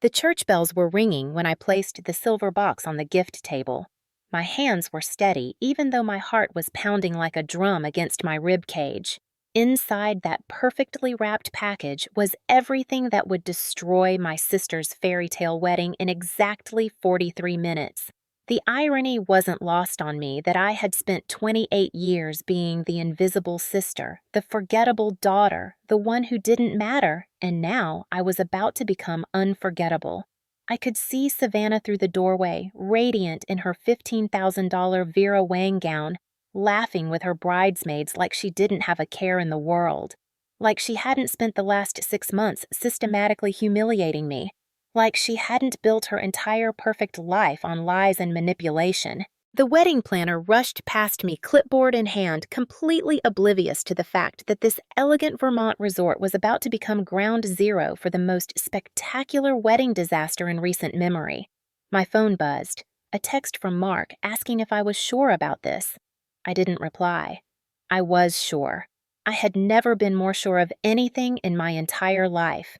The church bells were ringing when I placed the silver box on the gift table. My hands were steady, even though my heart was pounding like a drum against my rib cage. Inside that perfectly wrapped package was everything that would destroy my sister's fairy tale wedding in exactly 43 minutes. The irony wasn't lost on me that I had spent 28 years being the invisible sister, the forgettable daughter, the one who didn't matter, and now I was about to become unforgettable. I could see Savannah through the doorway, radiant in her $15,000 Vera Wang gown, laughing with her bridesmaids like she didn't have a care in the world, like she hadn't spent the last 6 months systematically humiliating me, like she hadn't built her entire perfect life on lies and manipulation. The wedding planner rushed past me, clipboard in hand, completely oblivious to the fact that this elegant Vermont resort was about to become ground zero for the most spectacular wedding disaster in recent memory. My phone buzzed, a text from Mark asking if I was sure about this. I didn't reply. I was sure. I had never been more sure of anything in my entire life.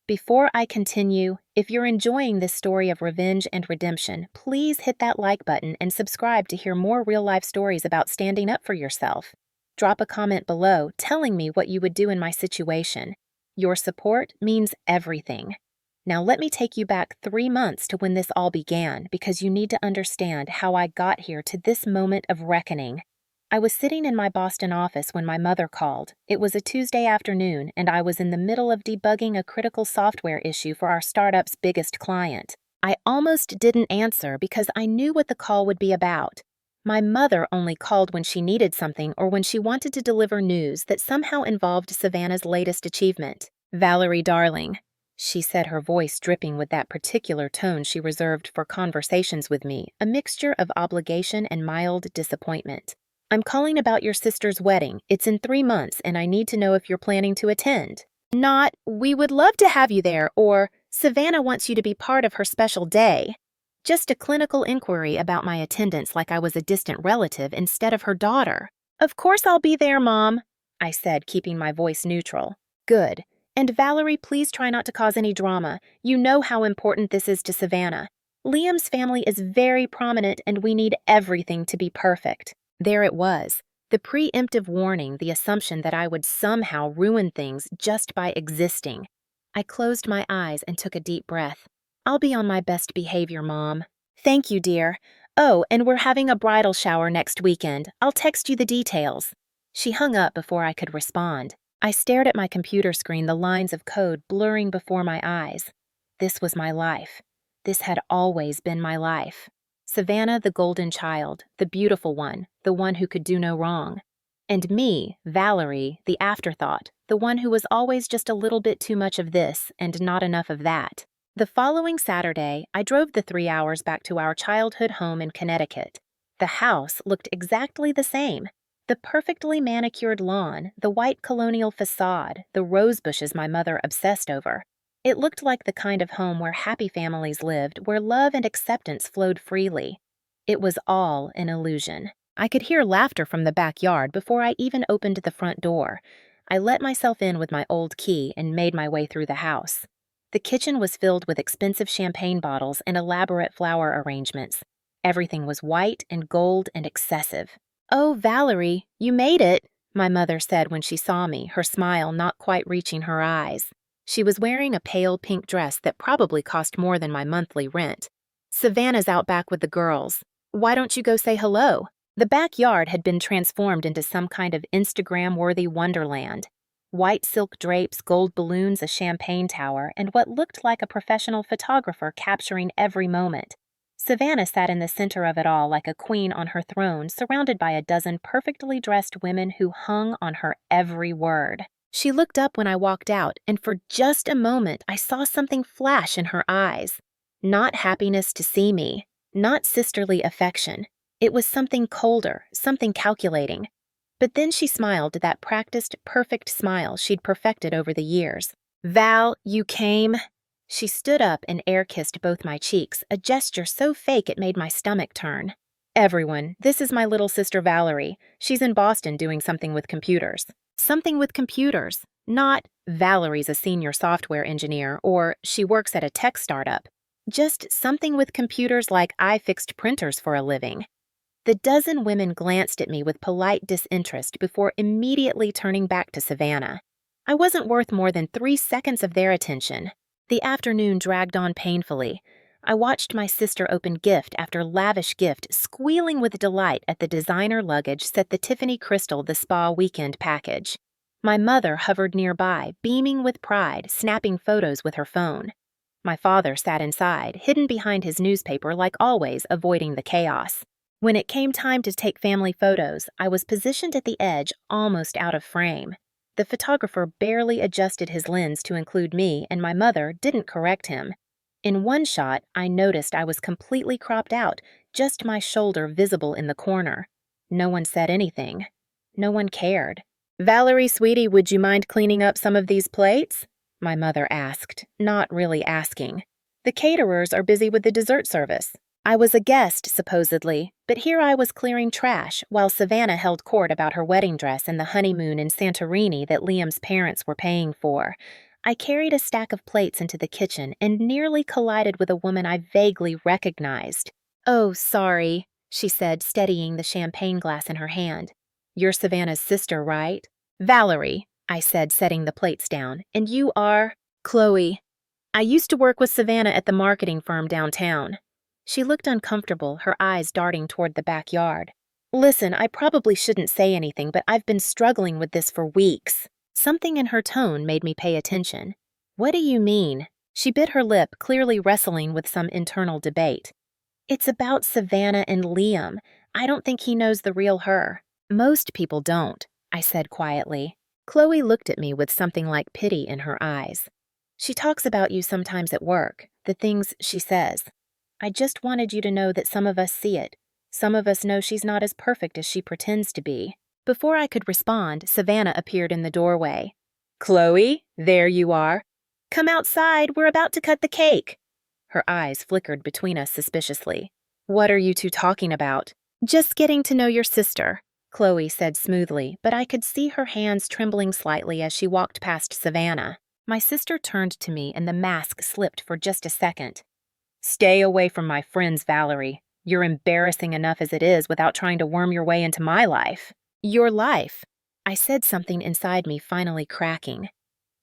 Before I continue, if you're enjoying this story of revenge and redemption, please hit that like button and subscribe to hear more real-life stories about standing up for yourself. Drop a comment below telling me what you would do in my situation. Your support means everything. Now let me take you back 3 months to when this all began, because you need to understand how I got here to this moment of reckoning. I was sitting in my Boston office when my mother called. It was a Tuesday afternoon, and I was in the middle of debugging a critical software issue for our startup's biggest client. I almost didn't answer because I knew what the call would be about. My mother only called when she needed something or when she wanted to deliver news that somehow involved Savannah's latest achievement. "Valerie, darling," she said, her voice dripping with that particular tone she reserved for conversations with me, a mixture of obligation and mild disappointment. "I'm calling about your sister's wedding. It's in 3 months, and I need to know if you're planning to attend. Not, 'We would love to have you there,' or 'Savannah wants you to be part of her special day.' Just a clinical inquiry about my attendance like I was a distant relative instead of her daughter." "Of course I'll be there, Mom," I said, keeping my voice neutral. "Good. And Valerie, please try not to cause any drama. You know how important this is to Savannah. Liam's family is very prominent, and we need everything to be perfect." There it was, the preemptive warning, the assumption that I would somehow ruin things just by existing. I closed my eyes and took a deep breath. "I'll be on my best behavior, Mom." "Thank you, dear. Oh, and we're having a bridal shower next weekend. I'll text you the details." She hung up before I could respond. I stared at my computer screen, the lines of code blurring before my eyes. This was my life. This had always been my life. Savannah, the golden child, the beautiful one, the one who could do no wrong. And me, Valerie, the afterthought, the one who was always just a little bit too much of this and not enough of that. The following Saturday, I drove the 3 hours back to our childhood home in Connecticut. The house looked exactly the same. The perfectly manicured lawn, the white colonial facade, the rose bushes my mother obsessed over. It looked like the kind of home where happy families lived, where love and acceptance flowed freely. It was all an illusion. I could hear laughter from the backyard before I even opened the front door. I let myself in with my old key and made my way through the house. The kitchen was filled with expensive champagne bottles and elaborate flower arrangements. Everything was white and gold and excessive. "Oh, Valerie, you made it," my mother said when she saw me, her smile not quite reaching her eyes. She was wearing a pale pink dress that probably cost more than my monthly rent. "Savannah's out back with the girls. Why don't you go say hello?" The backyard had been transformed into some kind of Instagram-worthy wonderland. White silk drapes, gold balloons, a champagne tower, and what looked like a professional photographer capturing every moment. Savannah sat in the center of it all like a queen on her throne, surrounded by a dozen perfectly dressed women who hung on her every word. She looked up when I walked out, and for just a moment I saw something flash in her eyes. Not happiness to see me, not sisterly affection. It was something colder, something calculating. But then she smiled, that practiced, perfect smile she'd perfected over the years. "Val, you came?" She stood up and air-kissed both my cheeks, a gesture so fake it made my stomach turn. "Everyone, this is my little sister Valerie. She's in Boston doing something with computers." Something with computers. Not, Valerie's a senior software engineer, or she works at a tech startup. Just something with computers like I fixed printers for a living. The dozen women glanced at me with polite disinterest before immediately turning back to Savannah. I wasn't worth more than 3 seconds of their attention. The afternoon dragged on painfully. I watched my sister open gift after lavish gift, squealing with delight at the designer luggage set the Tiffany Crystal the spa weekend package. My mother hovered nearby, beaming with pride, snapping photos with her phone. My father sat inside, hidden behind his newspaper like always, avoiding the chaos. When it came time to take family photos, I was positioned at the edge, almost out of frame. The photographer barely adjusted his lens to include me, and my mother didn't correct him. In one shot, I noticed I was completely cropped out, just my shoulder visible in the corner. No one said anything. No one cared. "Valerie, sweetie, would you mind cleaning up some of these plates?" my mother asked, not really asking. "The caterers are busy with the dessert service." I was a guest, supposedly, but here I was clearing trash while Savannah held court about her wedding dress and the honeymoon in Santorini that Liam's parents were paying for. I carried a stack of plates into the kitchen and nearly collided with a woman I vaguely recognized. "Oh, sorry," she said, steadying the champagne glass in her hand. "You're Savannah's sister, right?" "Valerie," I said, setting the plates down. "And you are?" "Chloe. I used to work with Savannah at the marketing firm downtown." She looked uncomfortable, her eyes darting toward the backyard. "Listen, I probably shouldn't say anything, but I've been struggling with this for weeks." Something in her tone made me pay attention. "What do you mean?" She bit her lip, clearly wrestling with some internal debate. "It's about Savannah and Liam. I don't think he knows the real her." "Most people don't," I said quietly. Chloe looked at me with something like pity in her eyes. "She talks about you sometimes at work, the things she says. I just wanted you to know that some of us see it. Some of us know she's not as perfect as she pretends to be." Before I could respond, Savannah appeared in the doorway. "Chloe, there you are. Come outside, we're about to cut the cake." Her eyes flickered between us suspiciously. "What are you two talking about?" "Just getting to know your sister," Chloe said smoothly, but I could see her hands trembling slightly as she walked past Savannah. My sister turned to me and the mask slipped for just a second. "Stay away from my friends, Valerie. You're embarrassing enough as it is without trying to worm your way into my life." "Your life?" I said, something inside me finally cracking.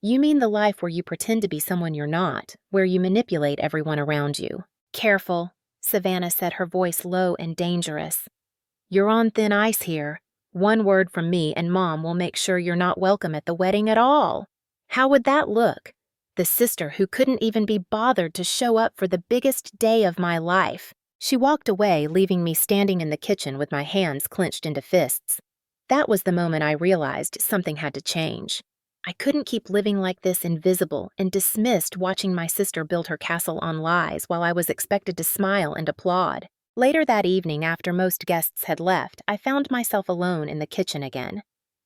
"You mean the life where you pretend to be someone you're not, where you manipulate everyone around you." "Careful," Savannah said, her voice low and dangerous. "You're on thin ice here. One word from me and Mom will make sure you're not welcome at the wedding at all." How would that look? The sister who couldn't even be bothered to show up for the biggest day of my life. She walked away, leaving me standing in the kitchen with my hands clenched into fists. That was the moment I realized something had to change. I couldn't keep living like this, invisible and dismissed, watching my sister build her castle on lies while I was expected to smile and applaud. Later that evening, after most guests had left, I found myself alone in the kitchen again.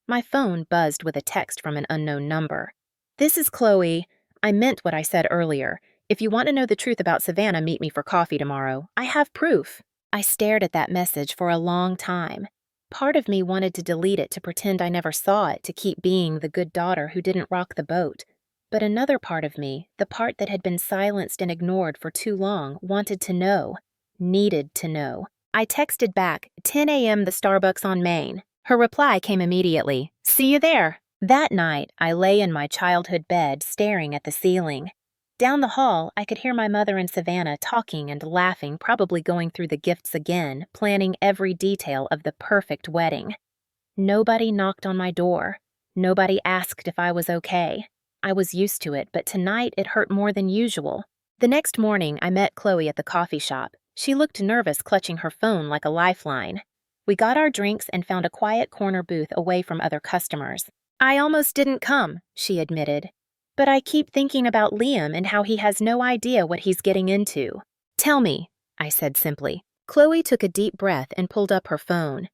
My phone buzzed with a text from an unknown number. "This is Chloe. I meant what I said earlier. If you want to know the truth about Savannah, meet me for coffee tomorrow. I have proof." I stared at that message for a long time. Part of me wanted to delete it to pretend I never saw it, to keep being the good daughter who didn't rock the boat. But another part of me, the part that had been silenced and ignored for too long, wanted to know. Needed to know. I texted back, 10 a.m. the Starbucks on Main. Her reply came immediately, "See you there." That night, I lay in my childhood bed staring at the ceiling. Down the hall, I could hear my mother and Savannah talking and laughing, probably going through the gifts again, planning every detail of the perfect wedding. Nobody knocked on my door. Nobody asked if I was okay. I was used to it, but tonight it hurt more than usual. The next morning, I met Chloe at the coffee shop. She looked nervous, clutching her phone like a lifeline. We got our drinks and found a quiet corner booth away from other customers. "I almost didn't come," she admitted. "But I keep thinking about Liam and how he has no idea what he's getting into." "Tell me," I said simply. Chloe took a deep breath and pulled up her phone.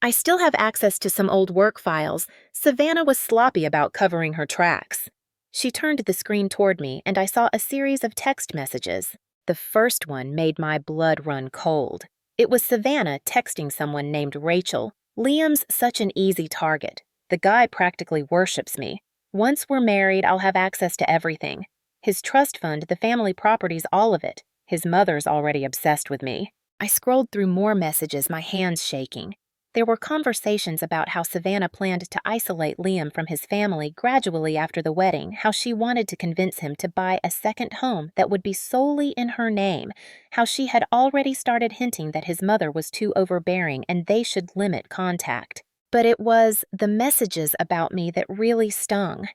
"I still have access to some old work files. Savannah was sloppy about covering her tracks." She turned the screen toward me, and I saw a series of text messages. The first one made my blood run cold. It was Savannah texting someone named Rachel. "Liam's such an easy target. The guy practically worships me. Once we're married, I'll have access to everything. His trust fund, the family properties, all of it. His mother's already obsessed with me. I scrolled through more messages, my hands shaking. There were conversations about how Savannah planned to isolate Liam from his family gradually after the wedding, how she wanted to convince him to buy a second home that would be solely in her name, how she had already started hinting that his mother was too overbearing and they should limit contact. But it was the messages about me that really stung.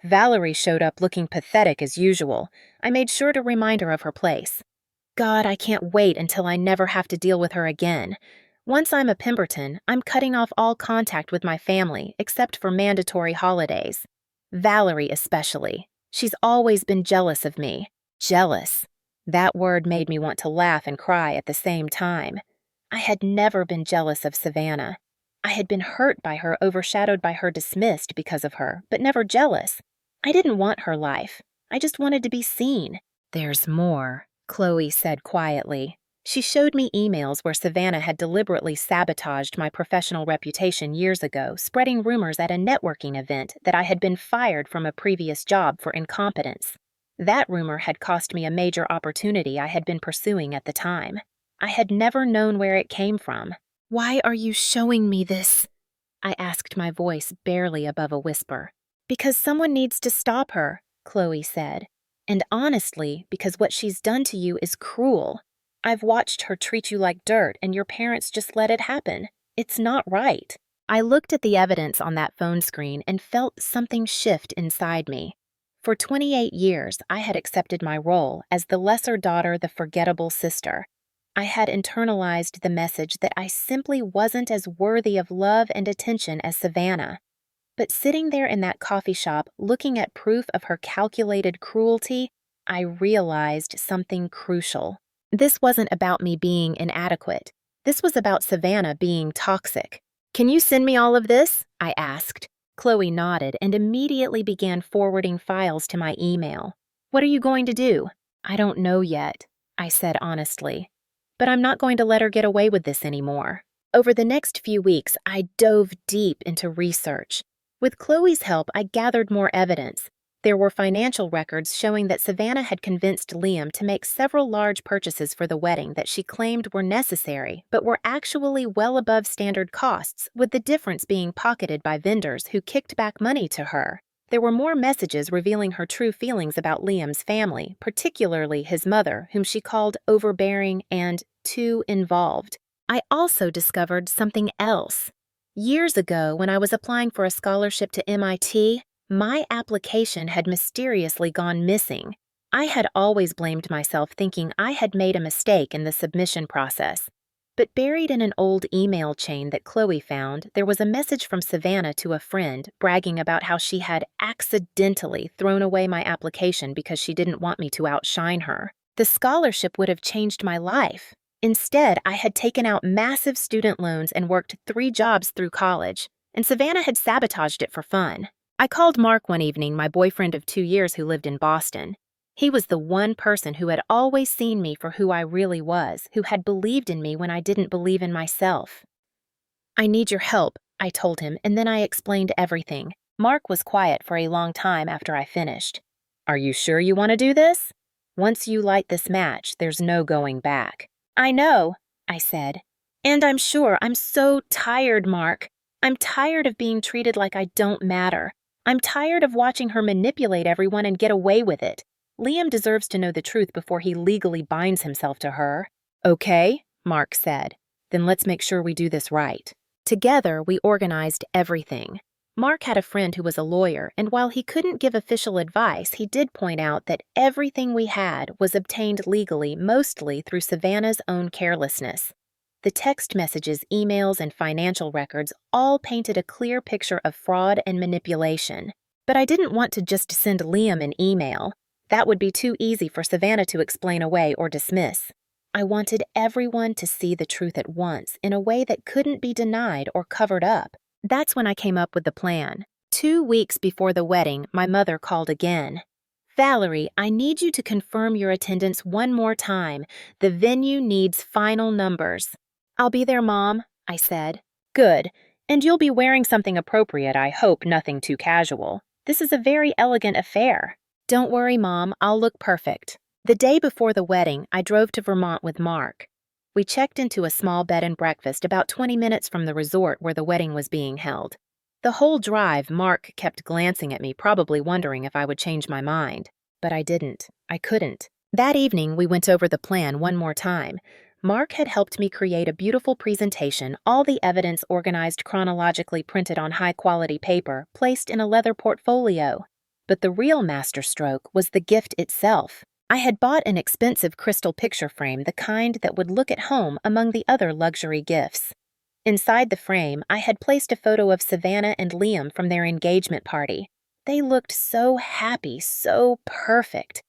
Valerie showed up looking pathetic as usual. I made sure to remind her of her place. God, I can't wait until I never have to deal with her again. Once I'm a Pemberton, I'm cutting off all contact with my family, except for mandatory holidays. Valerie especially. She's always been jealous of me. Jealous. That word made me want to laugh and cry at the same time. I had never been jealous of Savannah. I had been hurt by her, overshadowed by her, dismissed because of her, but never jealous. I didn't want her life. I just wanted to be seen. There's more, Chloe said quietly. She showed me emails where Savannah had deliberately sabotaged my professional reputation years ago, spreading rumors at a networking event that I had been fired from a previous job for incompetence. That rumor had cost me a major opportunity I had been pursuing at the time. I had never known where it came from. Why are you showing me this? I asked, my voice barely above a whisper. Because someone needs to stop her, Chloe said. And honestly, because what she's done to you is cruel. I've watched her treat you like dirt, and your parents just let it happen. It's not right. I looked at the evidence on that phone screen and felt something shift inside me. For 28 years, I had accepted my role as the lesser daughter, the forgettable sister. I had internalized the message that I simply wasn't as worthy of love and attention as Savannah. But sitting there in that coffee shop, looking at proof of her calculated cruelty, I realized something crucial. This wasn't about me being inadequate. This was about Savannah being toxic. Can you send me all of this? I asked. Chloe nodded and immediately began forwarding files to my email. What are you going to do? I don't know yet, I said honestly. But I'm not going to let her get away with this anymore. Over the next few weeks, I dove deep into research. With Chloe's help, I gathered more evidence. There were financial records showing that Savannah had convinced Liam to make several large purchases for the wedding that she claimed were necessary, but were actually well above standard costs, with the difference being pocketed by vendors who kicked back money to her. There were more messages revealing her true feelings about Liam's family, particularly his mother, whom she called overbearing and too involved. I also discovered something else. Years ago, when I was applying for a scholarship to MIT, my application had mysteriously gone missing. I had always blamed myself, thinking I had made a mistake in the submission process. But buried in an old email chain that Chloe found, there was a message from Savannah to a friend bragging about how she had accidentally thrown away my application because she didn't want me to outshine her. The scholarship would have changed my life. Instead, I had taken out massive student loans and worked 3 jobs through college, and Savannah had sabotaged it for fun. I called Mark one evening, my boyfriend of 2 years who lived in Boston. He was the one person who had always seen me for who I really was, who had believed in me when I didn't believe in myself. I need your help, I told him, and then I explained everything. Mark was quiet for a long time after I finished. Are you sure you want to do this? Once you light this match, there's no going back. I know, I said. And I'm sure. I'm so tired, Mark. I'm tired of being treated like I don't matter. I'm tired of watching her manipulate everyone and get away with it. Liam deserves to know the truth before he legally binds himself to her. Okay, Mark said. Then let's make sure we do this right. Together, we organized everything. Mark had a friend who was a lawyer, and while he couldn't give official advice, he did point out that everything we had was obtained legally, mostly through Savannah's own carelessness. The text messages, emails, and financial records all painted a clear picture of fraud and manipulation. But I didn't want to just send Liam an email. That would be too easy for Savannah to explain away or dismiss. I wanted everyone to see the truth at once in a way that couldn't be denied or covered up. That's when I came up with the plan. 2 weeks before the wedding, my mother called again. Valerie, I need you to confirm your attendance one more time. The venue needs final numbers. I'll be there, Mom, I said. Good. And you'll be wearing something appropriate, I hope, nothing too casual. This is a very elegant affair. Don't worry, Mom, I'll look perfect. The day before the wedding, I drove to Vermont with Mark. We checked into a small bed and breakfast about 20 minutes from the resort where the wedding was being held. The whole drive, Mark kept glancing at me, probably wondering if I would change my mind. But I didn't. I couldn't. That evening, we went over the plan one more time. Mark had helped me create a beautiful presentation, all the evidence organized chronologically printed on high-quality paper, placed in a leather portfolio. But the real masterstroke was the gift itself. I had bought an expensive crystal picture frame, the kind that would look at home among the other luxury gifts. Inside the frame, I had placed a photo of Savannah and Liam from their engagement party. They looked so happy, so perfect.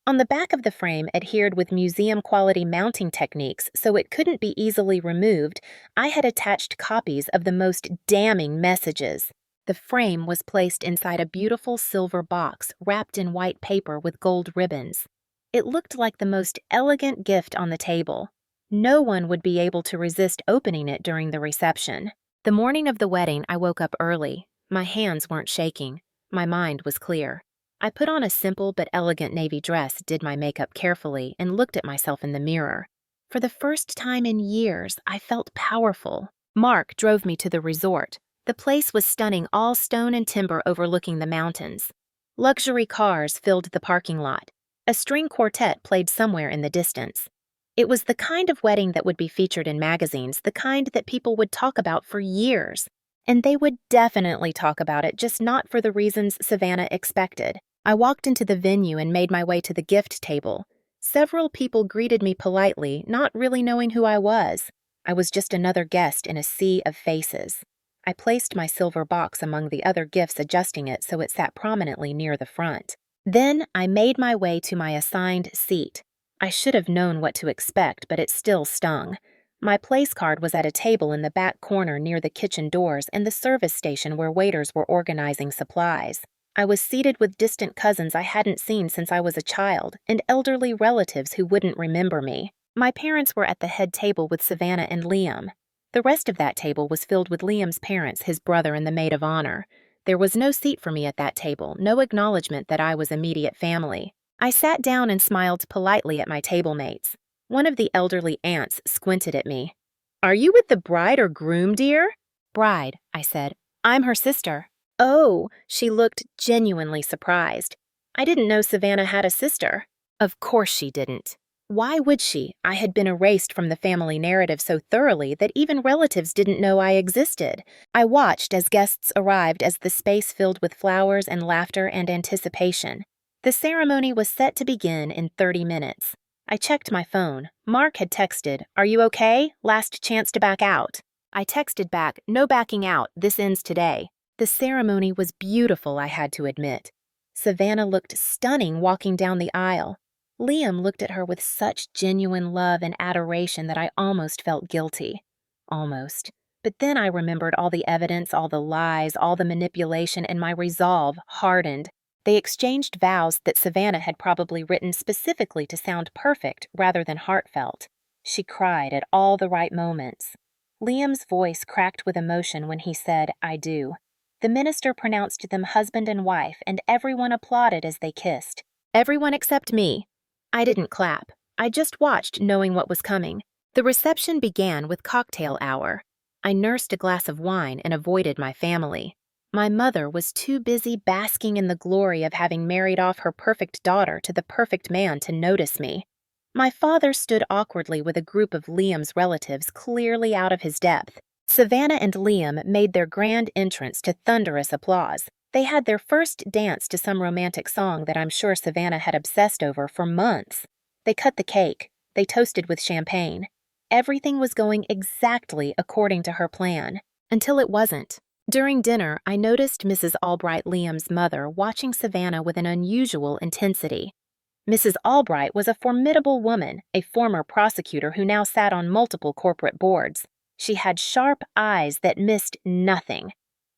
On the back of the frame, adhered with museum-quality mounting techniques so it couldn't be easily removed, I had attached copies of the most damning messages. The frame was placed inside a beautiful silver box wrapped in white paper with gold ribbons. It looked like the most elegant gift on the table. No one would be able to resist opening it during the reception. The morning of the wedding, I woke up early. My hands weren't shaking. My mind was clear. I put on a simple but elegant navy dress, did my makeup carefully, and looked at myself in the mirror. For the first time in years, I felt powerful. Mark drove me to the resort. The place was stunning, all stone and timber overlooking the mountains. Luxury cars filled the parking lot. A string quartet played somewhere in the distance. It was the kind of wedding that would be featured in magazines, the kind that people would talk about for years. And they would definitely talk about it, just not for the reasons Savannah expected. I walked into the venue and made my way to the gift table. Several people greeted me politely, not really knowing who I was. I was just another guest in a sea of faces. I placed my silver box among the other gifts, adjusting it so it sat prominently near the front. Then I made my way to my assigned seat. I should have known what to expect, but it still stung. My place card was at a table in the back corner near the kitchen doors and the service station where waiters were organizing supplies. I was seated with distant cousins I hadn't seen since I was a child, and elderly relatives who wouldn't remember me. My parents were at the head table with Savannah and Liam. The rest of that table was filled with Liam's parents, his brother, and the maid of honor. There was no seat for me at that table, no acknowledgement that I was immediate family. I sat down and smiled politely at my table mates. One of the elderly aunts squinted at me. "Are you with the bride or groom, dear?" "Bride," I said. "I'm her sister." "Oh," she looked genuinely surprised. "I didn't know Savannah had a sister." Of course she didn't. Why would she? I had been erased from the family narrative so thoroughly that even relatives didn't know I existed. I watched as guests arrived as the space filled with flowers and laughter and anticipation. The ceremony was set to begin in 30 minutes. I checked my phone. Mark had texted, "Are you okay? Last chance to back out." I texted back, "No backing out. This ends today." The ceremony was beautiful, I had to admit. Savannah looked stunning walking down the aisle. Liam looked at her with such genuine love and adoration that I almost felt guilty. Almost. But then I remembered all the evidence, all the lies, all the manipulation, and my resolve hardened. They exchanged vows that Savannah had probably written specifically to sound perfect rather than heartfelt. She cried at all the right moments. Liam's voice cracked with emotion when he said, "I do." The minister pronounced them husband and wife, and everyone applauded as they kissed. Everyone except me. I didn't clap. I just watched, knowing what was coming. The reception began with cocktail hour. I nursed a glass of wine and avoided my family. My mother was too busy basking in the glory of having married off her perfect daughter to the perfect man to notice me. My father stood awkwardly with a group of Liam's relatives, clearly out of his depth. Savannah and Liam made their grand entrance to thunderous applause. They had their first dance to some romantic song that I'm sure Savannah had obsessed over for months. They cut the cake. They toasted with champagne. Everything was going exactly according to her plan. Until it wasn't. During dinner, I noticed Mrs. Albright, Liam's mother, watching Savannah with an unusual intensity. Mrs. Albright was a formidable woman, a former prosecutor who now sat on multiple corporate boards. She had sharp eyes that missed nothing.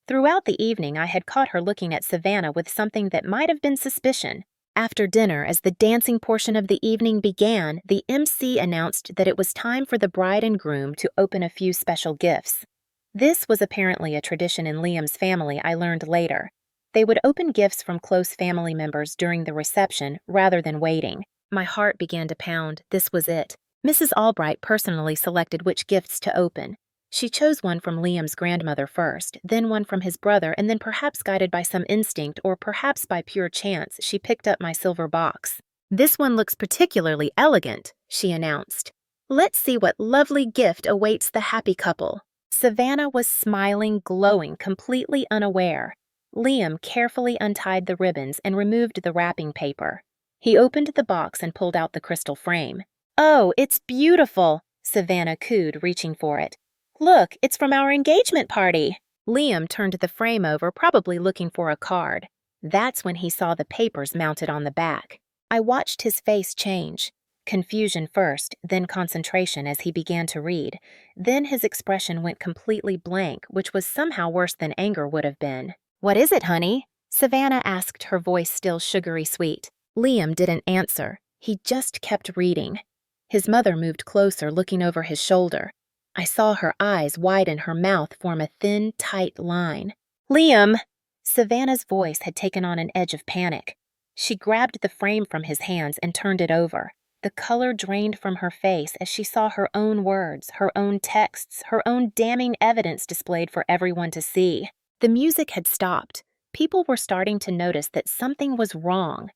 Throughout the evening, I had caught her looking at Savannah with something that might have been suspicion. After dinner, as the dancing portion of the evening began, the MC announced that it was time for the bride and groom to open a few special gifts. This was apparently a tradition in Liam's family, I learned later. They would open gifts from close family members during the reception rather than waiting. My heart began to pound. This was it. Mrs. Albright personally selected which gifts to open. She chose one from Liam's grandmother first, then one from his brother, and then perhaps guided by some instinct or perhaps by pure chance, she picked up my silver box. "This one looks particularly elegant," she announced. "Let's see what lovely gift awaits the happy couple." Savannah was smiling, glowing, completely unaware. Liam carefully untied the ribbons and removed the wrapping paper. He opened the box and pulled out the crystal frame. "Oh, it's beautiful," Savannah cooed, reaching for it. "Look, it's from our engagement party." Liam turned the frame over, probably looking for a card. That's when he saw the papers mounted on the back. I watched his face change. Confusion first, then concentration as he began to read. Then his expression went completely blank, which was somehow worse than anger would have been. "What is it, honey?" Savannah asked, her voice still sugary sweet. Liam didn't answer. He just kept reading. His mother moved closer, looking over his shoulder. I saw her eyes widen, her mouth form a thin, tight line. "Liam!" Savannah's voice had taken on an edge of panic. She grabbed the frame from his hands and turned it over. The color drained from her face as she saw her own words, her own texts, her own damning evidence displayed for everyone to see. The music had stopped. People were starting to notice that something was wrong.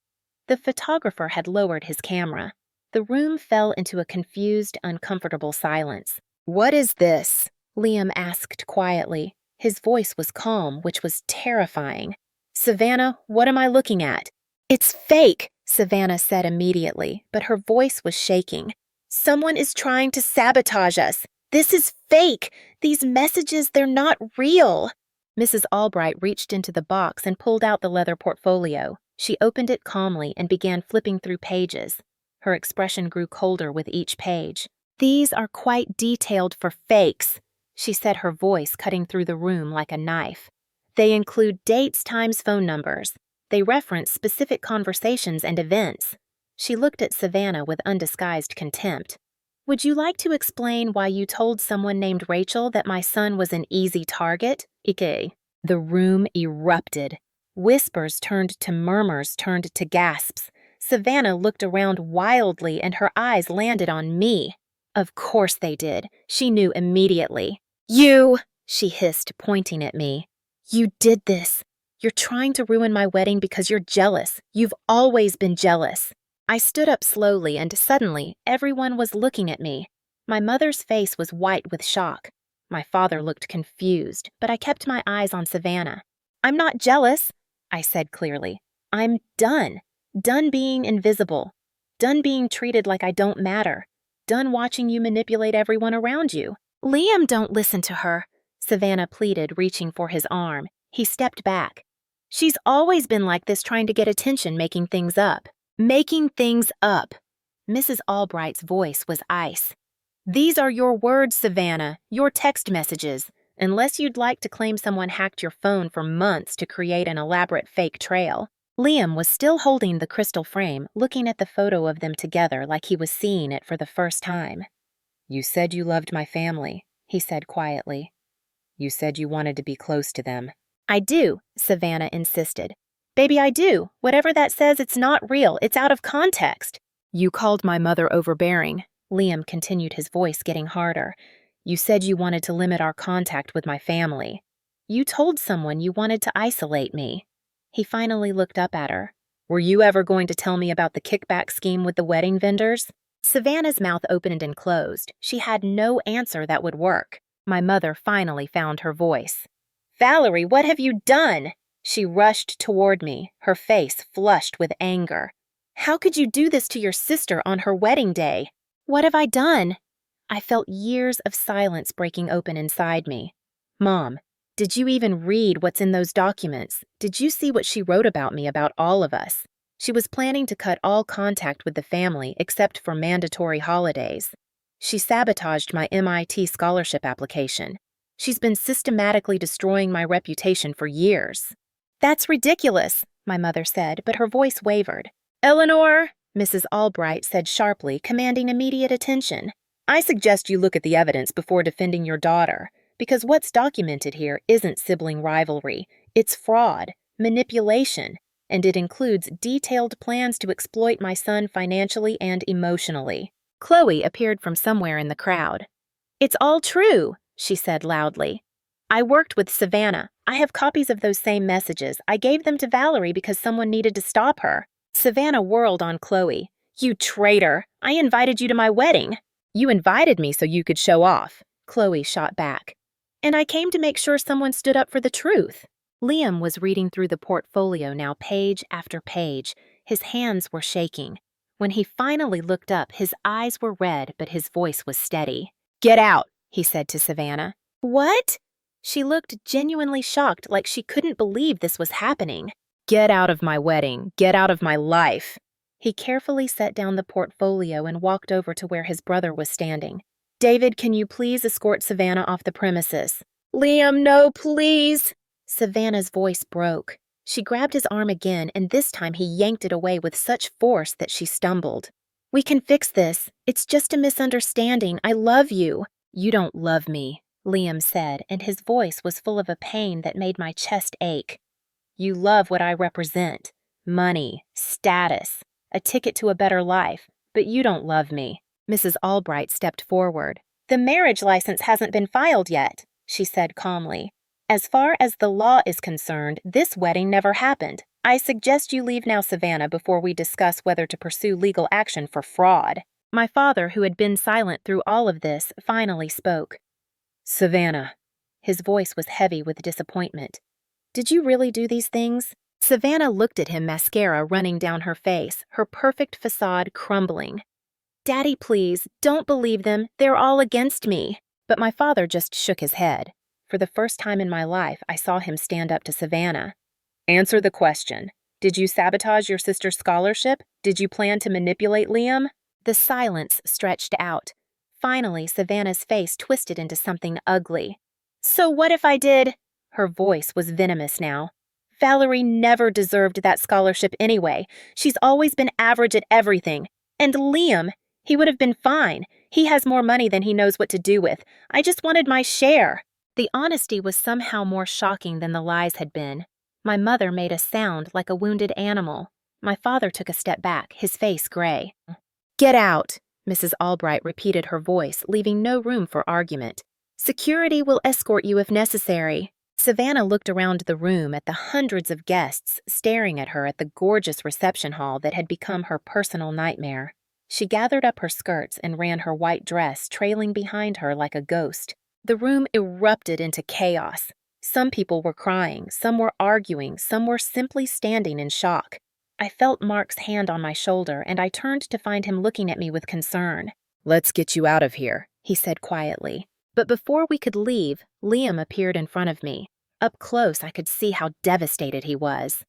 The photographer had lowered his camera. The room fell into a confused, uncomfortable silence. "What is this?" Liam asked quietly. His voice was calm, which was terrifying. "Savannah, what am I looking at?" "It's fake," Savannah said immediately, but her voice was shaking. "Someone is trying to sabotage us. This is fake. These messages, they're not real." Mrs. Albright reached into the box and pulled out the leather portfolio. She opened it calmly and began flipping through pages. Her expression grew colder with each page. "These are quite detailed for fakes," she said, her voice cutting through the room like a knife. "They include dates, times, phone numbers. They reference specific conversations and events." She looked at Savannah with undisguised contempt. "Would you like to explain why you told someone named Rachel that my son was an easy target?" Ike. The room erupted. Whispers turned to murmurs, turned to gasps. Savannah looked around wildly and her eyes landed on me. Of course they did. She knew immediately. "You!" she hissed, pointing at me. "You did this. You're trying to ruin my wedding because you're jealous. You've always been jealous." I stood up slowly and suddenly everyone was looking at me. My mother's face was white with shock. My father looked confused, but I kept my eyes on Savannah. "I'm not jealous," I said clearly. "I'm done. Done being invisible. Done being treated like I don't matter. Done watching you manipulate everyone around you." "Liam, don't listen to her," Savannah pleaded, reaching for his arm. He stepped back. "She's always been like this, trying to get attention, making things up." "Making things up." Mrs. Albright's voice was ice. "These are your words, Savannah, your text messages. Unless you'd like to claim someone hacked your phone for months to create an elaborate fake trail." Liam was still holding the crystal frame, looking at the photo of them together like he was seeing it for the first time. "You said you loved my family," he said quietly. "You said you wanted to be close to them." "I do," Savannah insisted. "Baby, I do. Whatever that says, it's not real. It's out of context." "You called my mother overbearing." Liam continued, his voice getting harder. "You said you wanted to limit our contact with my family. You told someone you wanted to isolate me." He finally looked up at her. "Were you ever going to tell me about the kickback scheme with the wedding vendors?" Savannah's mouth opened and closed. She had no answer that would work. My mother finally found her voice. "Valerie, what have you done?" She rushed toward me, her face flushed with anger. "How could you do this to your sister on her wedding day?" "What have I done?" I felt years of silence breaking open inside me. "Mom, did you even read what's in those documents? Did you see what she wrote about me, about all of us? She was planning to cut all contact with the family except for mandatory holidays. She sabotaged my MIT scholarship application. She's been systematically destroying my reputation for years." "That's ridiculous," my mother said, but her voice wavered. "Eleanor," Mrs. Albright said sharply, commanding immediate attention, "I suggest you look at the evidence before defending your daughter, because what's documented here isn't sibling rivalry. It's fraud. manipulation, and it includes detailed plans to exploit my son financially and emotionally. Chloe appeared from somewhere in the crowd. "It's all true," she said loudly. "I worked with Savannah. I have copies of those same messages. I gave them to Valerie because someone needed to stop her." Savannah whirled on Chloe. "You traitor! I invited you to my wedding." "You invited me so you could show off," Chloe shot back. "And I came to make sure someone stood up for the truth." Liam was reading through the portfolio now, page after page. His hands were shaking. When he finally looked up, his eyes were red, but his voice was steady. "Get out," he said to Savannah. "What?" She looked genuinely shocked, like she couldn't believe this was happening. "Get out of my wedding. Get out of my life." He carefully set down the portfolio and walked over to where his brother was standing. "David, can you please escort Savannah off the premises?" "Liam, no, please." Savannah's voice broke. She grabbed his arm again, and this time he yanked it away with such force that she stumbled. "We can fix this. It's just a misunderstanding. I love you." "You don't love me," Liam said, and his voice was full of a pain that made my chest ache. "You love what I represent. Money, status, a ticket to a better life, but you don't love me." Mrs. Albright stepped forward. "The marriage license hasn't been filed yet," she said calmly. "As far as the law is concerned, this wedding never happened. I suggest you leave now, Savannah, before we discuss whether to pursue legal action for fraud." My father, who had been silent through all of this, finally spoke. "Savannah." His voice was heavy with disappointment. "Did you really do these things?" Savannah looked at him, mascara running down her face, her perfect facade crumbling. "Daddy, please, don't believe them. They're all against me." But my father just shook his head. For the first time in my life, I saw him stand up to Savannah. "Answer the question. Did you sabotage your sister's scholarship? Did you plan to manipulate Liam?" The silence stretched out. Finally, Savannah's face twisted into something ugly. "So what if I did?" Her voice was venomous now. "Valerie never deserved that scholarship anyway. She's always been average at everything. And Liam, he would have been fine. He has more money than he knows what to do with. I just wanted my share." The honesty was somehow more shocking than the lies had been. My mother made a sound like a wounded animal. My father took a step back, his face gray. "Get out," Mrs. Albright repeated, her voice leaving no room for argument. "Security will escort you if necessary." Savannah looked around the room at the hundreds of guests staring at her at the gorgeous reception hall that had become her personal nightmare. She gathered up her skirts and ran her white dress trailing behind her like a ghost. The room erupted into chaos. Some people were crying, some were arguing, some were simply standing in shock. I felt Mark's hand on my shoulder, and I turned to find him looking at me with concern. "Let's get you out of here," he said quietly. But before we could leave, Liam appeared in front of me. Up close, I could see how devastated he was.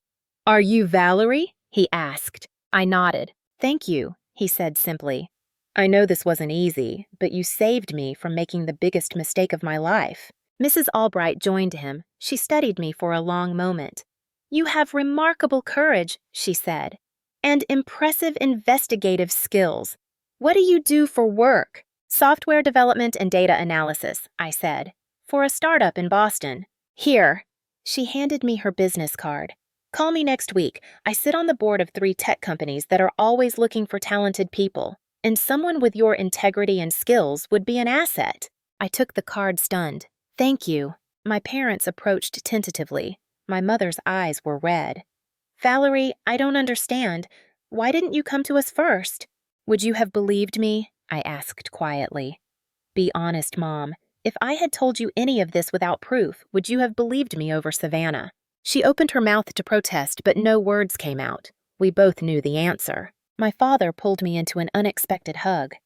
"Are you Valerie?" he asked. I nodded. "Thank you," he said simply. "I know this wasn't easy, but you saved me from making the biggest mistake of my life." Mrs. Albright joined him. She studied me for a long moment. "You have remarkable courage," she said, "and impressive investigative skills. What do you do for work?" "Software development and data analysis," I said, "for a startup in Boston. Here." She handed me her business card. "Call me next week. I sit on the board of 3 tech companies that are always looking for talented people, and someone with your integrity and skills would be an asset." I took the card stunned. "Thank you." My parents approached tentatively. My mother's eyes were red. "Valerie, I don't understand. Why didn't you come to us first?" "Would you have believed me?" I asked quietly. "Be honest, Mom. If I had told you any of this without proof, would you have believed me over Savannah?" She opened her mouth to protest, but no words came out. We both knew the answer. My father pulled me into an unexpected hug.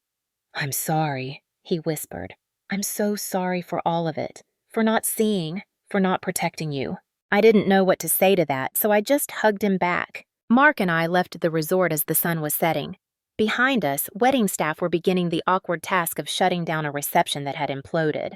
"I'm sorry," he whispered. "I'm so sorry for all of it. For not seeing, for not protecting you." I didn't know what to say to that, so I just hugged him back. Mark and I left the resort as the sun was setting. Behind us, wedding staff were beginning the awkward task of shutting down a reception that had imploded.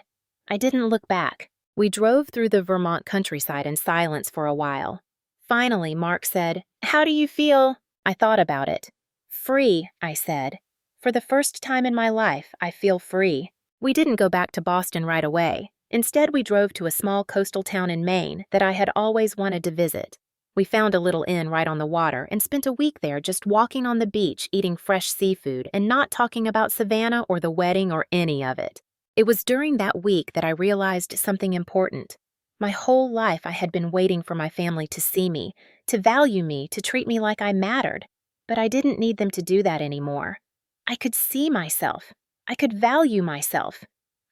I didn't look back. We drove through the Vermont countryside in silence for a while. Finally, Mark said, "How do you feel?" I thought about it. "Free," I said. "For the first time in my life, I feel free." We didn't go back to Boston right away. Instead, we drove to a small coastal town in Maine that I had always wanted to visit. We found a little inn right on the water and spent a week there just walking on the beach, eating fresh seafood, and not talking about Savannah or the wedding or any of it. It was during that week that I realized something important. My whole life I had been waiting for my family to see me, to value me, to treat me like I mattered. But I didn't need them to do that anymore. I could see myself. I could value myself.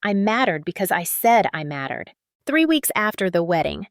I mattered because I said I mattered. 3 weeks after the wedding,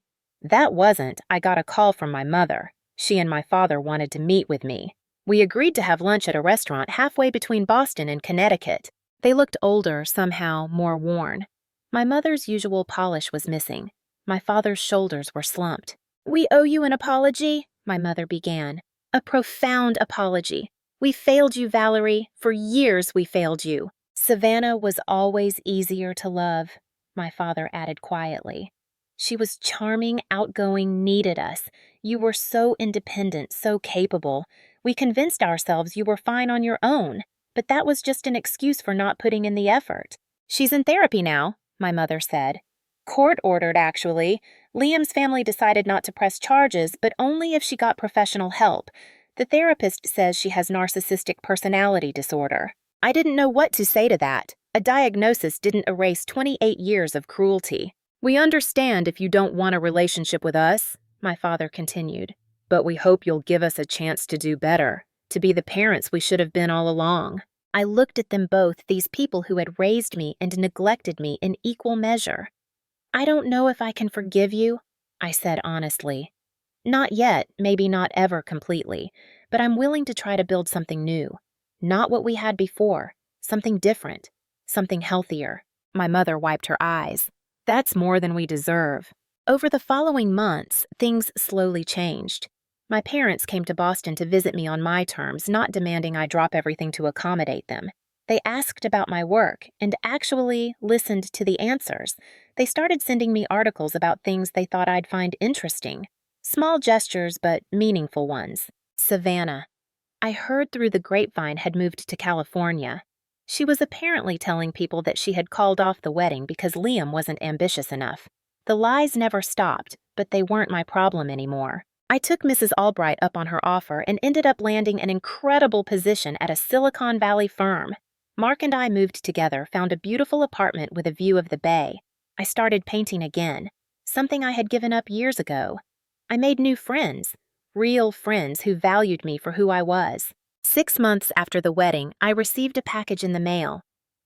I got a call from my mother. She and my father wanted to meet with me. We agreed to have lunch at a restaurant halfway between Boston and Connecticut. They looked older, somehow more worn. My mother's usual polish was missing. My father's shoulders were slumped. "We owe you an apology," my mother began. "A profound apology. We failed you, Valerie. For years we failed you." "Savannah was always easier to love," my father added quietly. "She was charming, outgoing, needed us. You were so independent, so capable. We convinced ourselves you were fine on your own, but that was just an excuse for not putting in the effort." "She's in therapy now," my mother said. "Court-ordered, actually. Liam's family decided not to press charges, but only if she got professional help. The therapist says she has narcissistic personality disorder." I didn't know what to say to that. A diagnosis didn't erase 28 years of cruelty. "We understand if you don't want a relationship with us," my father continued, "but we hope you'll give us a chance to do better, to be the parents we should have been all along." I looked at them both, these people who had raised me and neglected me in equal measure. "I don't know if I can forgive you," I said honestly. "Not yet, maybe not ever completely, but I'm willing to try to build something new. Not what we had before, something different, something healthier." My mother wiped her eyes. "That's more than we deserve." Over the following months, things slowly changed. My parents came to Boston to visit me on my terms, not demanding I drop everything to accommodate them. They asked about my work and actually listened to the answers. They started sending me articles about things they thought I'd find interesting. Small gestures, but meaningful ones. Savannah, I heard through the grapevine, had moved to California. She was apparently telling people that she had called off the wedding because Liam wasn't ambitious enough. The lies never stopped, but they weren't my problem anymore. I took Mrs. Albright up on her offer and ended up landing an incredible position at a Silicon Valley firm. Mark and I moved together, found a beautiful apartment with a view of the bay. I started painting again, something I had given up years ago. I made new friends, real friends who valued me for who I was. 6 months after the wedding, I received a package in the mail.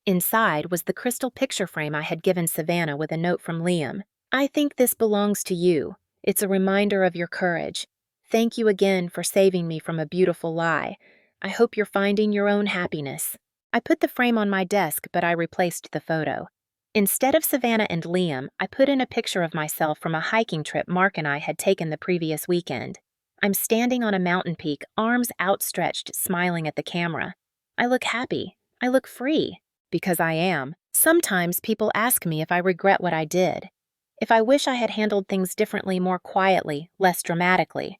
Inside was the crystal picture frame I had given Savannah with a note from Liam. "I think this belongs to you. It's a reminder of your courage. Thank you again for saving me from a beautiful lie. I hope you're finding your own happiness." I put the frame on my desk, but I replaced the photo. Instead of Savannah and Liam, I put in a picture of myself from a hiking trip Mark and I had taken the previous weekend. I'm standing on a mountain peak, arms outstretched, smiling at the camera. I look happy. I look free. Because I am. Sometimes people ask me if I regret what I did. If I wish I had handled things differently, more quietly, less dramatically.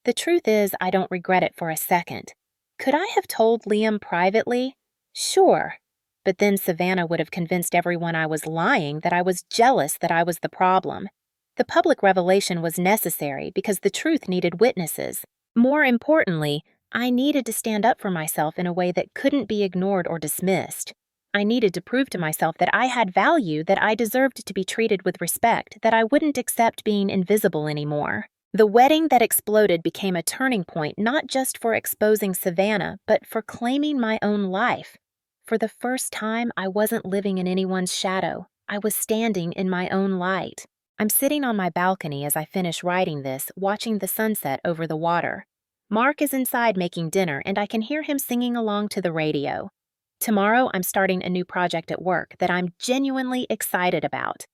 The truth is, I don't regret it for a second. Could I have told Liam privately? Sure. But then Savannah would have convinced everyone I was lying, that I was jealous, that I was the problem. The public revelation was necessary because the truth needed witnesses. More importantly, I needed to stand up for myself in a way that couldn't be ignored or dismissed. I needed to prove to myself that I had value, that I deserved to be treated with respect, that I wouldn't accept being invisible anymore. The wedding that exploded became a turning point not just for exposing Savannah, but for claiming my own life. For the first time, I wasn't living in anyone's shadow. I was standing in my own light. I'm sitting on my balcony as I finish writing this, watching the sunset over the water. Mark is inside making dinner, and I can hear him singing along to the radio. Tomorrow, I'm starting a new project at work that I'm genuinely excited about.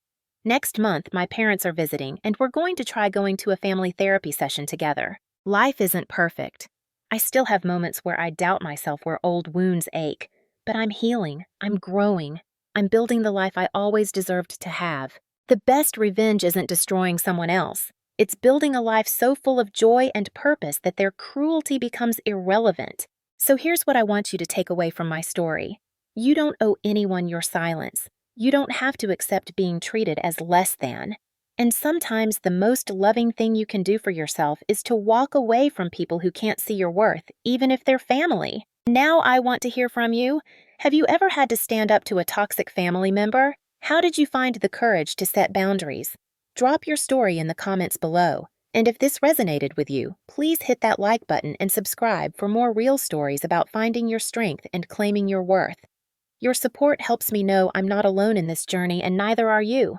Next month, my parents are visiting, and we're going to try going to a family therapy session together. Life isn't perfect. I still have moments where I doubt myself, where old wounds ache. But I'm healing. I'm growing. I'm building the life I always deserved to have. The best revenge isn't destroying someone else. It's building a life so full of joy and purpose that their cruelty becomes irrelevant. So here's what I want you to take away from my story. You don't owe anyone your silence. You don't have to accept being treated as less than. And sometimes the most loving thing you can do for yourself is to walk away from people who can't see your worth, even if they're family. Now I want to hear from you. Have you ever had to stand up to a toxic family member? How did you find the courage to set boundaries? Drop your story in the comments below. And if this resonated with you, please hit that like button and subscribe for more real stories about finding your strength and claiming your worth. Your support helps me know I'm not alone in this journey, and neither are you.